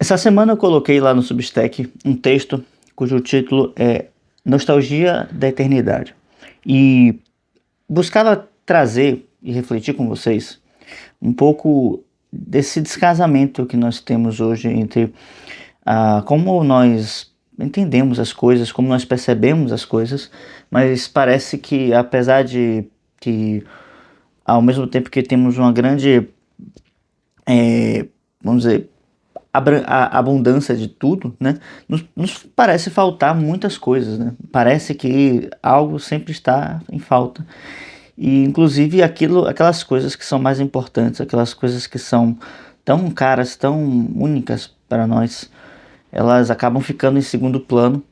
Essa semana eu coloquei lá no Substack um texto cujo título é Nostalgia da Eternidade. E buscava trazer e refletir com vocês um pouco desse descasamento que nós temos hoje entre como nós entendemos as coisas, como nós percebemos as coisas, mas parece que apesar de que ao mesmo tempo que temos uma grande, vamos dizer, a abundância de tudo, né? Nos parece faltar muitas coisas, né? Parece que algo sempre está em falta. E inclusive aquelas coisas que são mais importantes, aquelas coisas que são tão caras, tão únicas para nós, elas acabam ficando em segundo plano,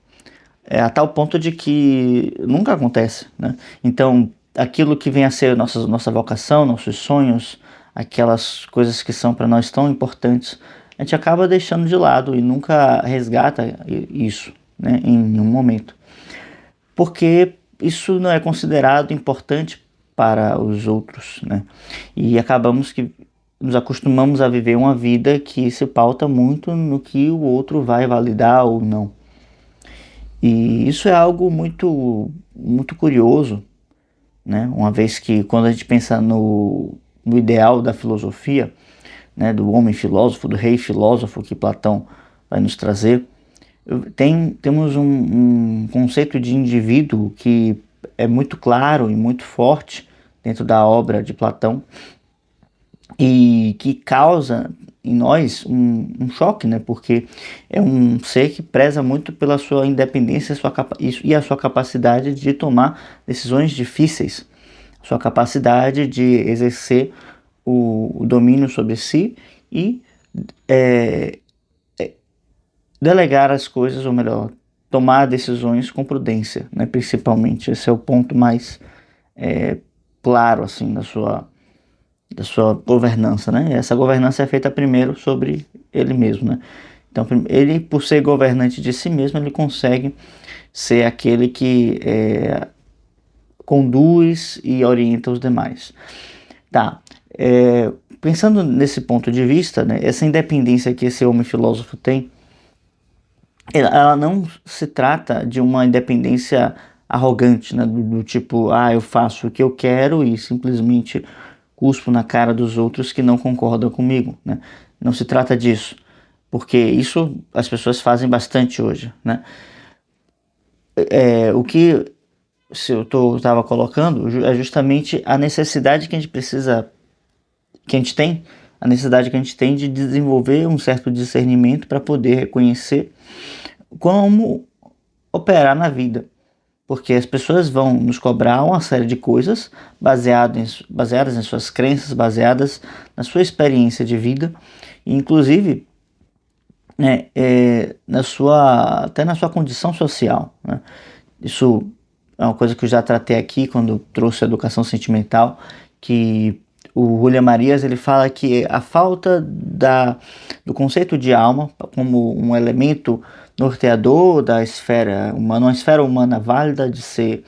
a tal ponto de que nunca acontece, né? Então, aquilo que vem a ser nossa vocação, nossos sonhos, aquelas coisas que são para nós tão importantes, a gente acaba deixando de lado e nunca resgata isso, né, em nenhum momento. Porque isso não é considerado importante para os outros, né? E acabamos que nos acostumamos a viver uma vida que se pauta muito no que o outro vai validar ou não. E isso é algo muito curioso, né? Uma vez que quando a gente pensa no ideal da filosofia, né, do homem filósofo, do rei filósofo que Platão vai nos trazer, temos um conceito de indivíduo que é muito claro e muito forte dentro da obra de Platão e que causa em nós um choque, né? Porque é um ser que preza muito pela sua independência e a sua capacidade de tomar decisões difíceis, sua capacidade de exercer o domínio sobre si e é, delegar as coisas, ou melhor, tomar decisões com prudência, né? Principalmente, esse é o ponto mais claro assim da sua governança, né? E essa governança é feita primeiro sobre ele mesmo, né? Então, ele, por ser governante de si mesmo, ele consegue ser aquele que conduz e orienta os demais. Tá, pensando nesse ponto de vista, né, essa independência que esse homem filósofo tem, ela não se trata de uma independência arrogante, né, do tipo, eu faço o que eu quero e simplesmente cuspo na cara dos outros que não concordam comigo, né? Não se trata disso, porque isso as pessoas fazem bastante hoje, né? O que se eu estava colocando é justamente a necessidade que a gente precisa, que a gente tem, a necessidade que a gente tem de desenvolver um certo discernimento para poder reconhecer como operar na vida. Porque as pessoas vão nos cobrar uma série de coisas baseadas em suas crenças, baseadas na sua experiência de vida, e inclusive, né, até na sua condição social, né? Isso é uma coisa que eu já tratei aqui quando trouxe a educação sentimental, que o Julian Marias ele fala que a falta do conceito de alma como um elemento norteador da esfera humana, uma esfera humana válida de ser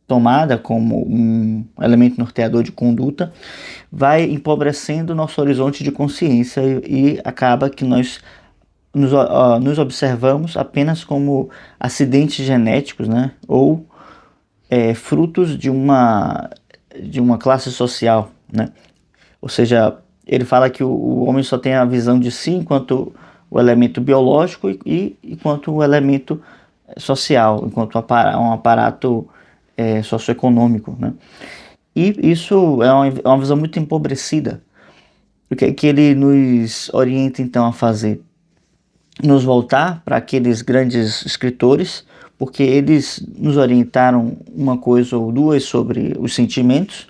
tomada como um elemento norteador de conduta, vai empobrecendo nosso horizonte de consciência e acaba que nós nos observamos apenas como acidentes genéticos, né? Ou frutos de uma classe social, né? Ou seja, ele fala que o homem só tem a visão de si enquanto o elemento biológico e enquanto o elemento social, enquanto um aparato socioeconômico, né? E isso é uma visão muito empobrecida. O que é que ele nos orienta então a fazer? Nos voltar para aqueles grandes escritores, porque eles nos orientaram uma coisa ou duas sobre os sentimentos,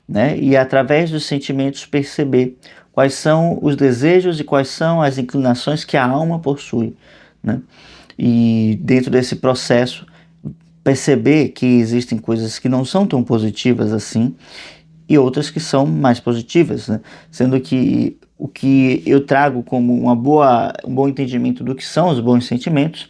né? E através dos sentimentos perceber quais são os desejos e quais são as inclinações que a alma possui, né? E dentro desse processo perceber que existem coisas que não são tão positivas assim e outras que são mais positivas, né? Sendo que o que eu trago como um bom entendimento do que são os bons sentimentos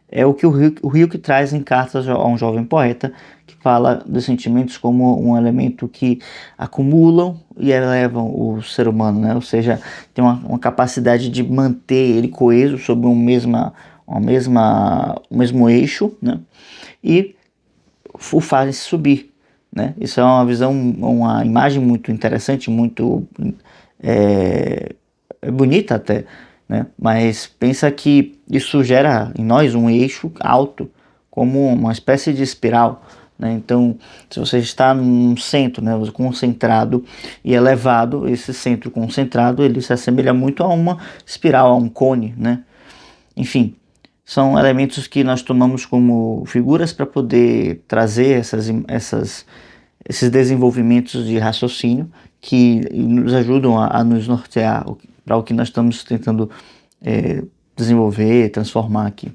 é o que o Hilke traz em Cartas a um Jovem Poeta, que fala dos sentimentos como um elemento que acumulam e elevam o ser humano, né? Ou seja, tem uma capacidade de manter ele coeso sobre um mesmo eixo, né? E o fazem subir, né? Isso é uma visão, uma imagem muito interessante, muito bonita até, né? Mas pensa que isso gera em nós um eixo alto, como uma espécie de espiral, né? Então, se você está num centro, né, concentrado e elevado, esse centro concentrado ele se assemelha muito a uma espiral, a um cone, né? Enfim, são elementos que nós tomamos como figuras para poder trazer esses desenvolvimentos de raciocínio que nos ajudam a nos nortear para o que nós estamos tentando desenvolver, transformar aqui.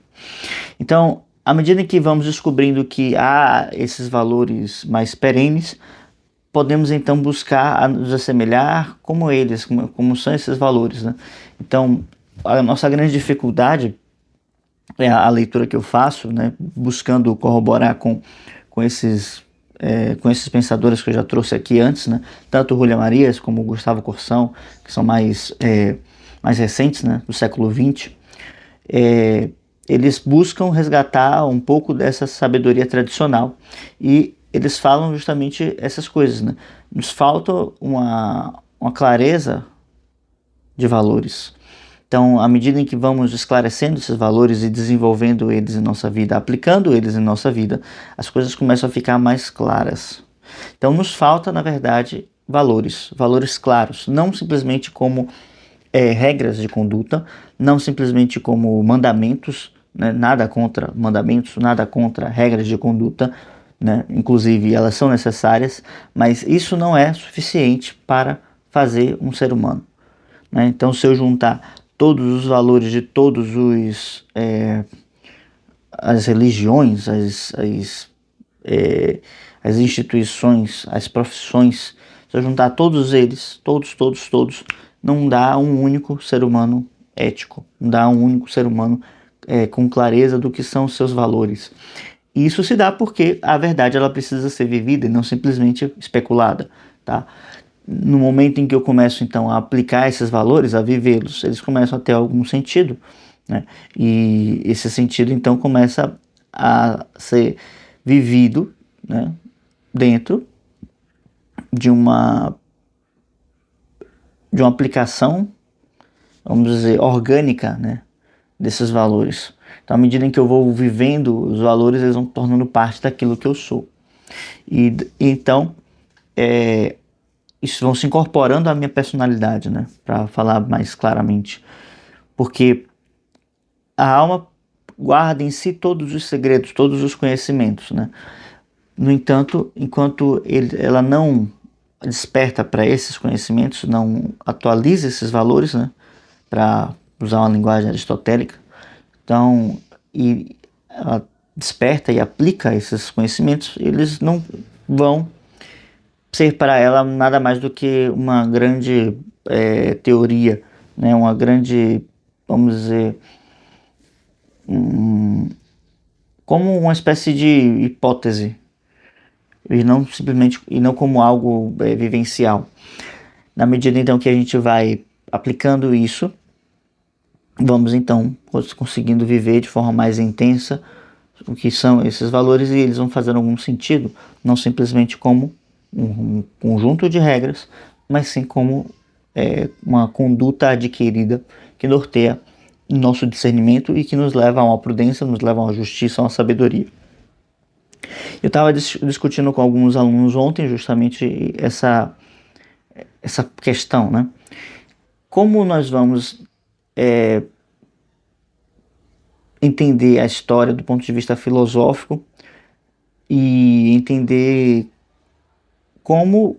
Então, à medida que vamos descobrindo que há esses valores mais perenes, podemos então buscar a nos assemelhar como eles, como são esses valores, né? Então, a nossa grande dificuldade é a leitura que eu faço, né, buscando corroborar com esses pensadores que eu já trouxe aqui antes, né, tanto Julia Marias como Gustavo Corsão, que são mais recentes, né, do século XX. Eles buscam resgatar um pouco dessa sabedoria tradicional e eles falam justamente essas coisas, né? Nos falta uma clareza de valores. Então, à medida em que vamos esclarecendo esses valores e desenvolvendo eles em nossa vida, aplicando eles em nossa vida, as coisas começam a ficar mais claras. Então, nos falta, na verdade, valores claros, não simplesmente como regras de conduta, não simplesmente como mandamentos, né? Nada contra mandamentos, nada contra regras de conduta, né? Inclusive elas são necessárias, mas isso não é suficiente para fazer um ser humano, né? Então, se eu juntar todos os valores de todos as religiões, as instituições, as profissões, se eu juntar todos eles, todos, não dá um único ser humano ético, não dá um único ser humano com clareza do que são os seus valores. E isso se dá porque a verdade ela precisa ser vivida e não simplesmente especulada, tá? No momento em que eu começo então a aplicar esses valores, a vivê-los, eles começam a ter algum sentido, né? E esse sentido então começa a ser vivido, né, dentro de uma aplicação, vamos dizer, orgânica, né, desses valores. Então, à medida em que eu vou vivendo os valores, eles vão tornando parte daquilo que eu sou. E então, isso vão se incorporando à minha personalidade, né, para falar mais claramente. Porque a alma guarda em si todos os segredos, todos os conhecimentos, né? No entanto, enquanto ela não desperta para esses conhecimentos, não atualiza esses valores, né, para usar uma linguagem aristotélica, então, e ela desperta e aplica esses conhecimentos, eles não vão ser para ela nada mais do que uma grande teoria, né, uma grande, vamos dizer, como uma espécie de hipótese, e não simplesmente, e não como algo vivencial. Na medida então que a gente vai aplicando isso, vamos então conseguindo viver de forma mais intensa o que são esses valores, e eles vão fazendo algum sentido, não simplesmente como um conjunto de regras, mas sim como uma conduta adquirida que norteia nosso discernimento e que nos leva a uma prudência, nos leva a uma justiça, a uma sabedoria. Eu estava discutindo com alguns alunos ontem justamente essa questão, né? Como nós vamos entender a história do ponto de vista filosófico e entender como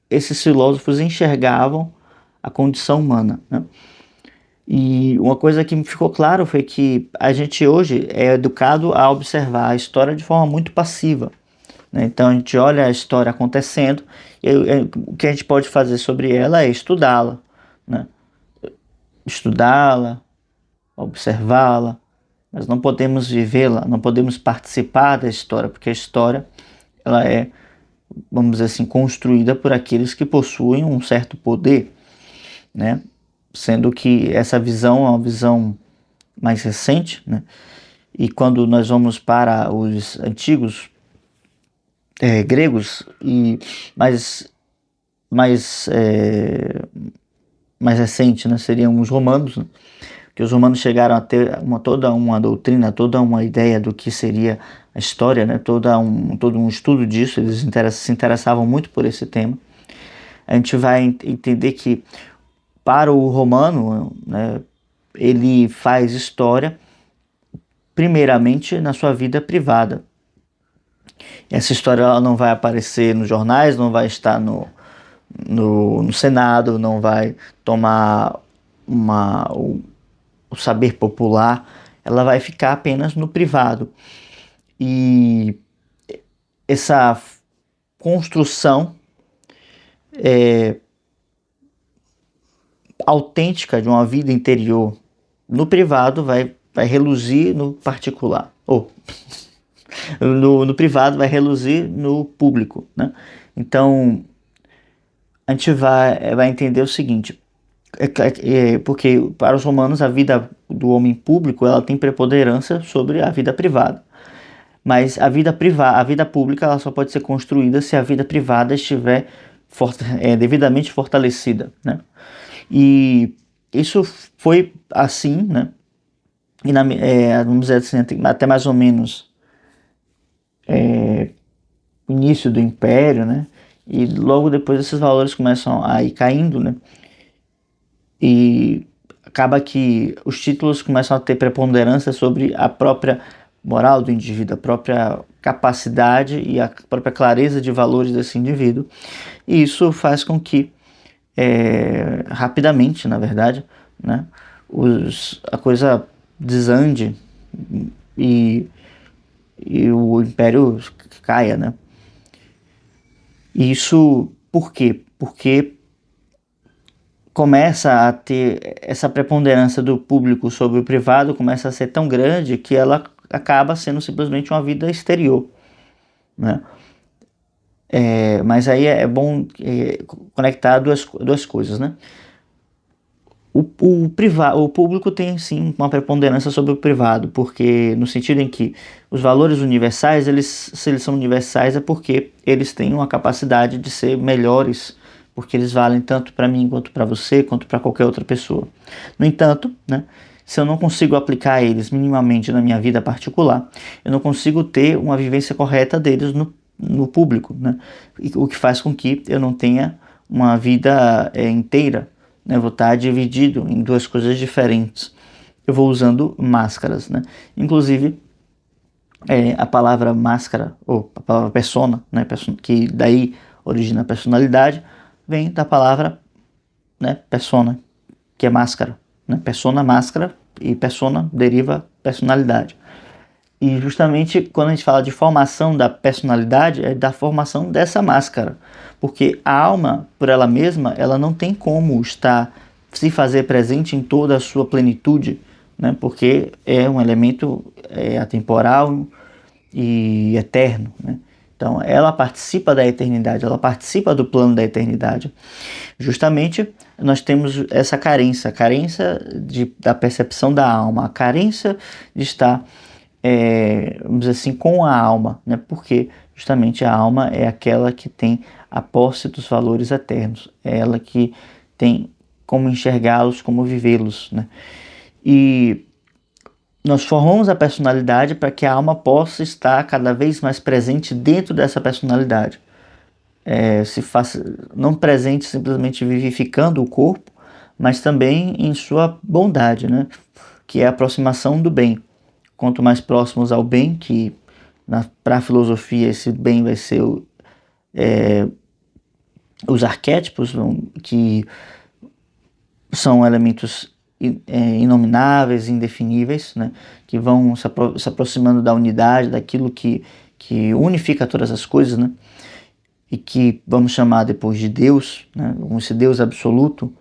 esses filósofos enxergavam a condição humana, né? E uma coisa que me ficou claro foi que a gente hoje é educado a observar a história de forma muito passiva, né? Então a gente olha a história acontecendo e o que a gente pode fazer sobre ela é estudá-la, né? Estudá-la, observá-la, Nós não podemos vivê-la, não podemos participar da história, porque a história ela é, vamos dizer assim, construída por aqueles que possuem um certo poder, né? Sendo que essa visão é uma visão mais recente, né? E quando nós vamos para os antigos gregos e mais mais mais recente, né? Seriam os romanos, né? Que os romanos chegaram a ter toda uma doutrina, toda uma ideia do que seria a história, né? Todo um estudo disso, eles se interessavam muito por esse tema. A gente vai entender que para o romano, né, ele faz história primeiramente na sua vida privada. Essa história ela não vai aparecer nos jornais, não vai estar no Senado, não vai tomar o saber popular, ela vai ficar apenas no privado. E essa construção autêntica de uma vida interior no privado vai reluzir no particular. Ou no privado vai reluzir no público, né? Então, a gente vai entender o seguinte, porque para os romanos a vida do homem público ela tem preponderância sobre a vida privada. Mas a vida pública ela só pode ser construída se a vida privada estiver devidamente fortalecida, né? E isso foi assim, né? E vamos dizer assim, até mais ou menos o início do Império, né? E logo depois esses valores começam a ir caindo, né? E acaba que os títulos começam a ter preponderância sobre a própria moral do indivíduo, a própria capacidade e a própria clareza de valores desse indivíduo. E isso faz com que, rapidamente, na verdade, né, a coisa desande e o império caia, né? E isso por quê? Porque começa a ter essa preponderância do público sobre o privado, começa a ser tão grande que ela acaba sendo simplesmente uma vida exterior, né? Mas aí é bom conectar duas coisas, né? O público tem sim uma preponderância sobre o privado, porque no sentido em que os valores universais, se eles são universais é porque eles têm uma capacidade de ser melhores, porque eles valem tanto para mim quanto para você, quanto para qualquer outra pessoa. No entanto, né, se eu não consigo aplicar eles minimamente na minha vida particular, eu não consigo ter uma vivência correta deles no público, né? O que faz com que eu não tenha uma vida inteira, né? Vou estar dividido em duas coisas diferentes. Eu vou usando máscaras, né? Inclusive, a palavra máscara, ou a palavra persona, né? Que daí origina a personalidade, vem da palavra, né? Persona, que é máscara, né? Persona, máscara, e persona deriva personalidade. E justamente quando a gente fala de formação da personalidade, é da formação dessa máscara. Porque a alma, por ela mesma, ela não tem como se fazer presente em toda a sua plenitude, né? Porque é um elemento atemporal e eterno, né? Então, ela participa da eternidade, ela participa do plano da eternidade. Justamente, nós temos essa carência, a carência da percepção da alma, a carência de estar vamos dizer assim, com a alma, né? Porque justamente a alma é aquela que tem a posse dos valores eternos, é ela que tem como enxergá-los, como vivê-los, né? E nós formamos a personalidade para que a alma possa estar cada vez mais presente dentro dessa personalidade. Se faça não presente simplesmente vivificando o corpo, mas também em sua bondade, né? Que é a aproximação do bem. Quanto mais próximos ao bem, que para a filosofia esse bem vai ser os arquétipos, que são elementos inomináveis, indefiníveis, né, que vão se aproximando da unidade, daquilo que unifica todas as coisas, né, e que vamos chamar depois de Deus, né, esse Deus absoluto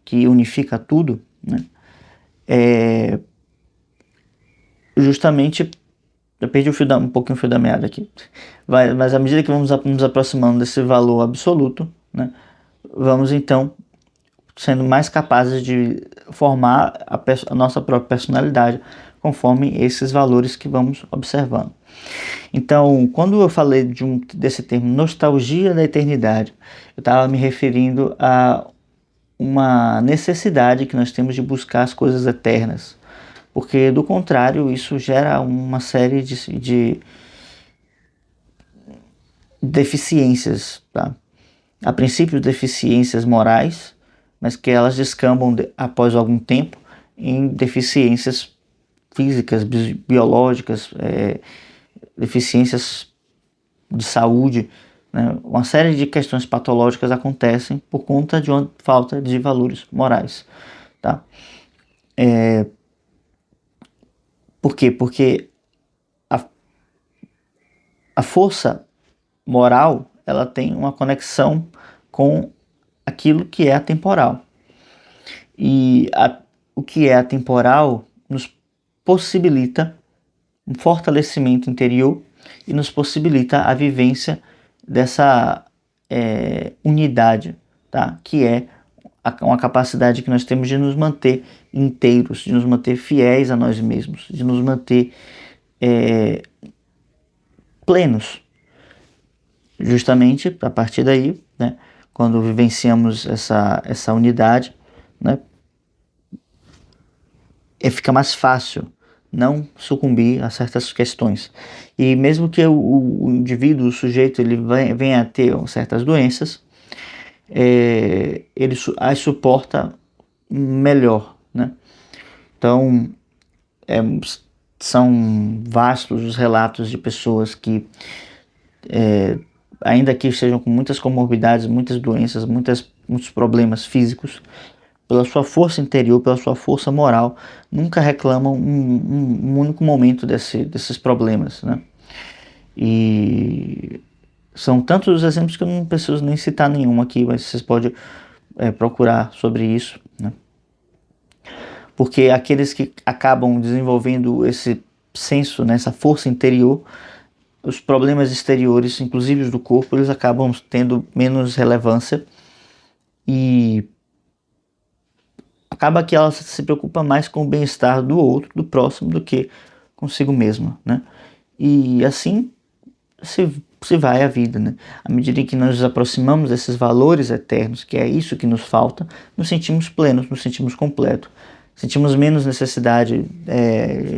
que unifica tudo, né. justamente, eu perdi um pouquinho o fio da meada aqui, mas à medida que vamos nos aproximando desse valor absoluto, né, vamos então sendo mais capazes de formar a nossa própria personalidade conforme esses valores que vamos observando. Então, quando eu falei desse termo nostalgia da eternidade, eu estava me referindo a uma necessidade que nós temos de buscar as coisas eternas, porque do contrário isso gera uma série de deficiências, tá? A princípio deficiências morais, mas que elas descambam após algum tempo em deficiências físicas, biológicas, deficiências de saúde, né? Uma série de questões patológicas acontecem por conta de uma falta de valores morais, tá? Por quê? Porque a, a força moral, ela tem uma conexão com aquilo que é atemporal. E o que é atemporal nos possibilita um fortalecimento interior e nos possibilita a vivência dessa unidade, tá? Que é uma capacidade que nós temos de nos manter inteiros, de nos manter fiéis a nós mesmos, de nos manter plenos. Justamente a partir daí, né, quando vivenciamos essa unidade, né, fica mais fácil não sucumbir a certas questões. E mesmo que o indivíduo, o sujeito, ele venha a ter certas doenças, ele as suporta melhor, né? Então, são vastos os relatos de pessoas que, ainda que estejam com muitas comorbidades, muitas doenças, muitos problemas físicos, pela sua força interior, pela sua força moral, nunca reclamam um único momento desses problemas, né? E são tantos os exemplos que eu não preciso nem citar nenhum aqui, mas vocês podem procurar sobre isso, né? Porque aqueles que acabam desenvolvendo esse senso, né, essa força interior, os problemas exteriores, inclusive os do corpo, eles acabam tendo menos relevância e acaba que ela se preocupa mais com o bem-estar do outro, do próximo, do que consigo mesma, né? E assim se vai a vida, né? À medida que nós nos aproximamos desses valores eternos, que é isso que nos falta, nos sentimos plenos, nos sentimos completos. Sentimos menos necessidade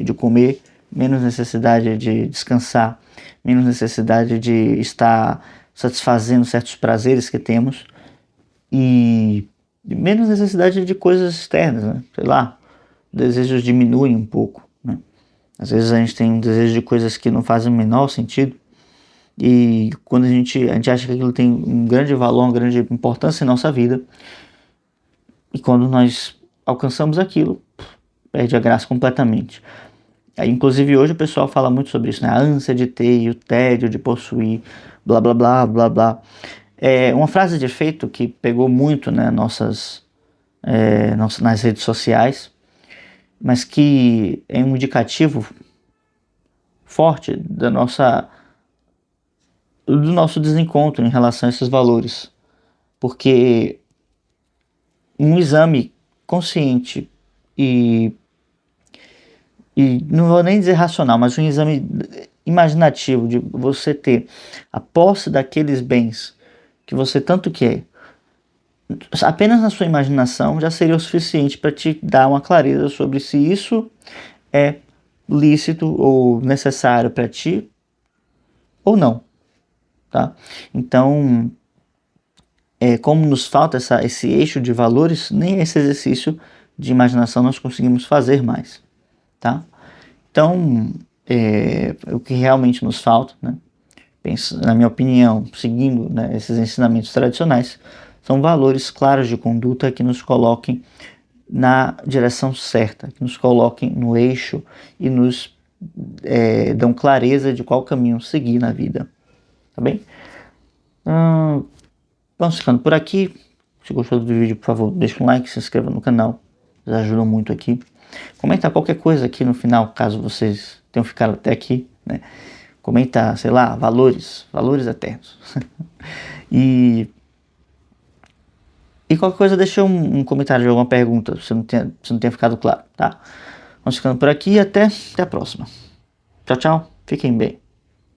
de comer, menos necessidade de descansar, menos necessidade de estar satisfazendo certos prazeres que temos e menos necessidade de coisas externas, né? Sei lá, desejos diminuem um pouco, né? Às vezes a gente tem um desejo de coisas que não fazem o menor sentido e quando a gente acha que aquilo tem um grande valor, uma grande importância em nossa vida e quando nós alcançamos aquilo, perde a graça completamente. Aí, inclusive hoje o pessoal fala muito sobre isso, né? A ânsia de ter e o tédio de possuir, blá blá blá blá blá. É uma frase de efeito que pegou muito, né, nas redes sociais, mas que é um indicativo forte do nosso desencontro em relação a esses valores, porque um exame consciente e não vou nem dizer racional, mas um exame imaginativo de você ter a posse daqueles bens que você tanto quer, apenas na sua imaginação já seria o suficiente para te dar uma clareza sobre se isso é lícito ou necessário para ti ou não, tá? Então, como nos falta esse eixo de valores, nem esse exercício de imaginação nós conseguimos fazer mais, tá? Então, o que realmente nos falta, né? Na minha opinião, seguindo, né, esses ensinamentos tradicionais, são valores claros de conduta que nos coloquem na direção certa, que nos coloquem no eixo e nos dão clareza de qual caminho seguir na vida, tá bem? Vamos ficando por aqui. Se gostou do vídeo, por favor, deixa um like, se inscreva no canal. vocês ajudam muito aqui. Comenta qualquer coisa aqui no final, caso vocês tenham ficado até aqui, né? Comenta, sei lá, valores eternos. E qualquer coisa, deixa um comentário de alguma pergunta, se não tenha ficado claro, tá? Vamos ficando por aqui e até a próxima. Tchau, tchau. Fiquem bem.